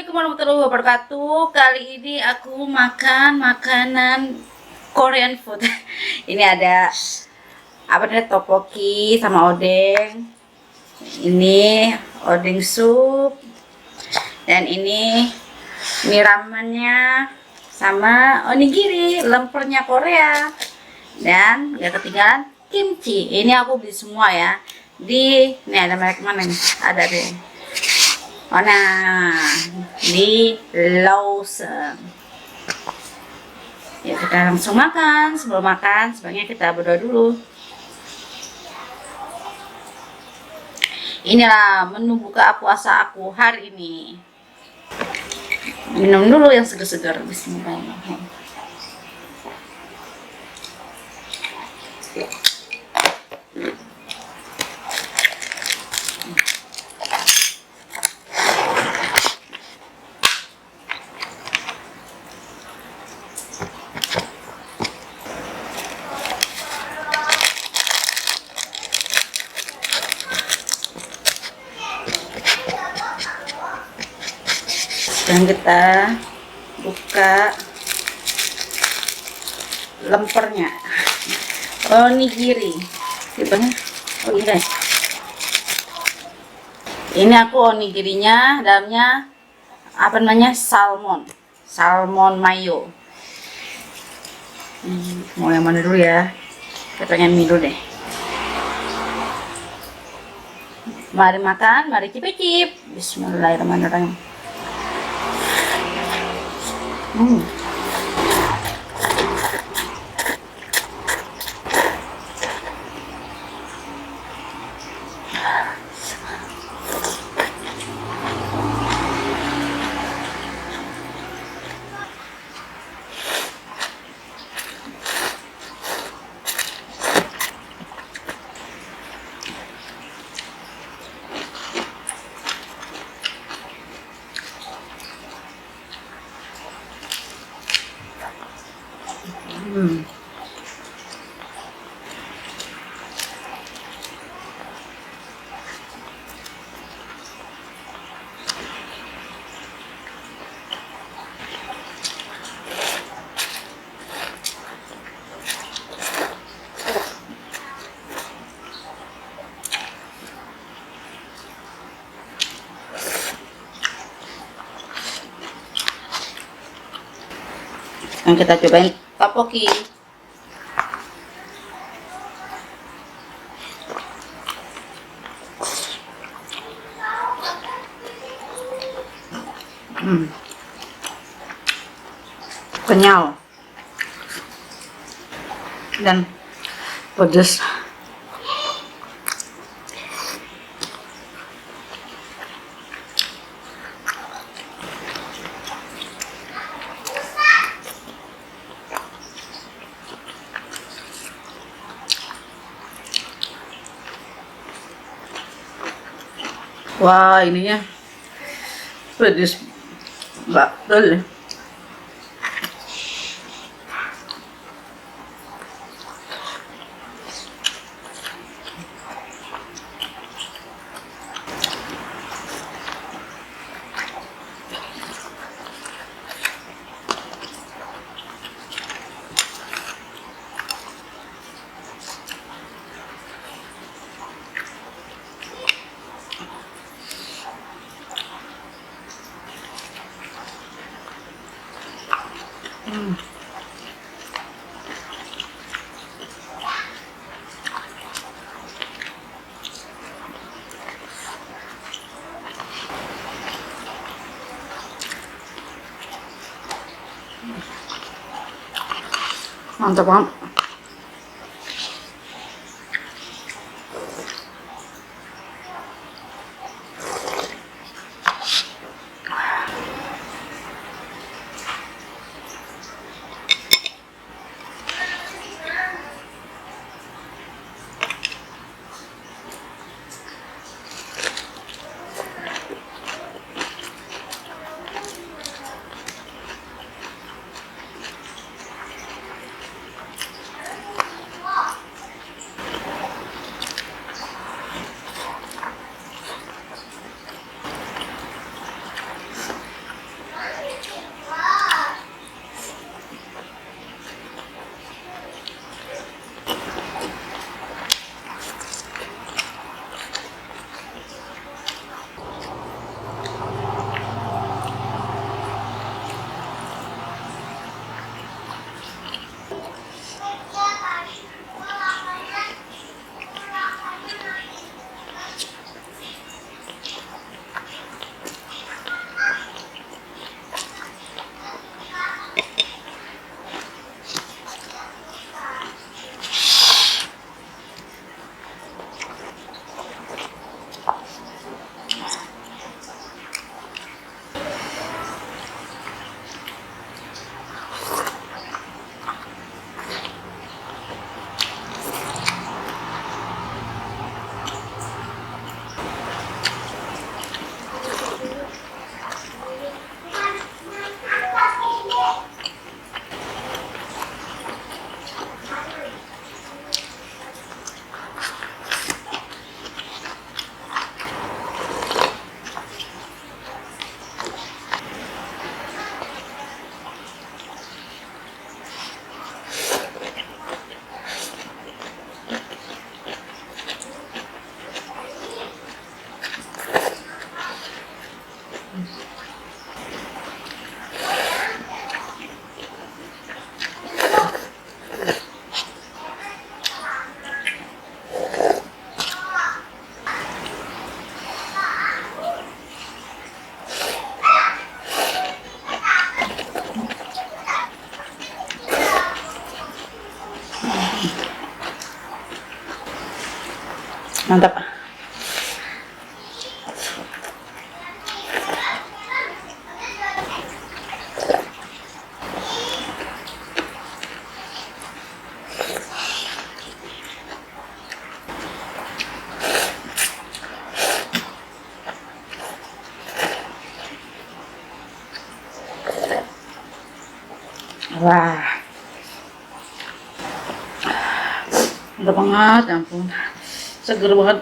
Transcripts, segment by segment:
Assalamualaikum warahmatullahi wabarakatuh. Kali ini aku makan makanan Korean food. Ini ada apa namanya, tteokbokki sama odeng. Ini odeng sup. Dan ini mie ramennya sama onigiri, lempernya Korea. Dan gak ketinggalan kimchi. Ini aku beli semua ya. Ini ada merek mana nih? Ada deh. Oh, nah, di Lawson. Ya, kita langsung makan. Sebelum makan, sebaiknya kita berdoa dulu. Inilah menu buka puasa aku hari ini. Minum dulu yang segar-segar. Bismillahirrahmanirrahim. Dan kita buka lempernya, onigiri. Oh iya guys, ini aku onigirinya dalamnya apa namanya, salmon mayo. Mau yang mana dulu ya? Kita pengen mie dulu deh. Mari makan, mari cicip. Bismillahirrahmanirrahim. Yang kita cobain tteokbokki. Kenyal dan pedas. Wah, ininya pedas betul. Mantap banget. Mantap. Wah, mantap banget, ya ampun, seger banget.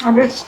Habis.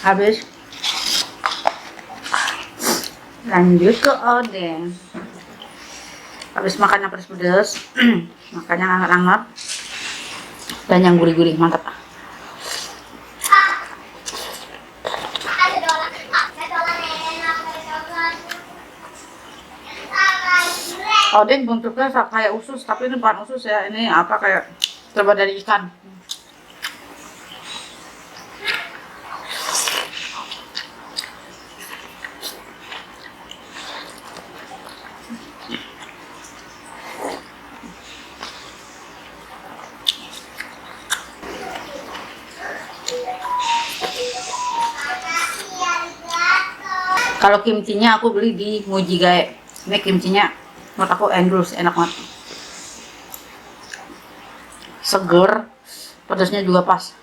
Habis. Lanjut ke odeng. Habis makan yang pedas-pedas, makan yang hangat-hangat dan yang gurih-gurih, mantap. Odeng bentuknya kayak usus, tapi ini bukan usus ya, ini apa, kayak terbuat dari ikan. Kalau kimchinya aku beli di Mujigae. Ini kimchinya menurut aku endulus, enak banget. Seger, pedasnya juga pas.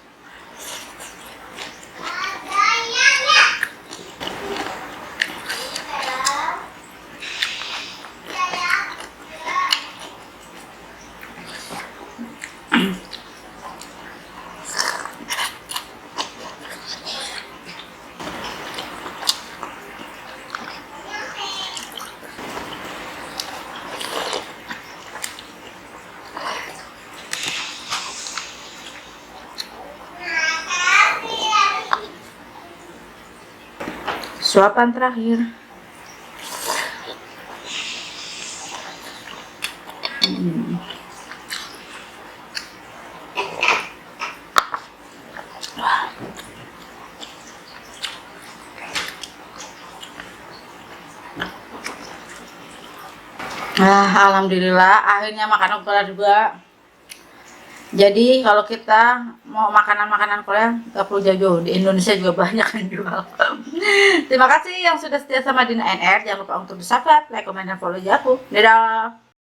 Suapan terakhir. Alhamdulillah akhirnya makan Korea juga. Jadi kalau kita mau makanan-makanan Korea gak perlu jauh-jauh, di Indonesia juga banyak yang jual. Terima kasih yang sudah setia sama Dina NR. Jangan lupa untuk di subscribe, like, comment, dan follow aku. Dadah.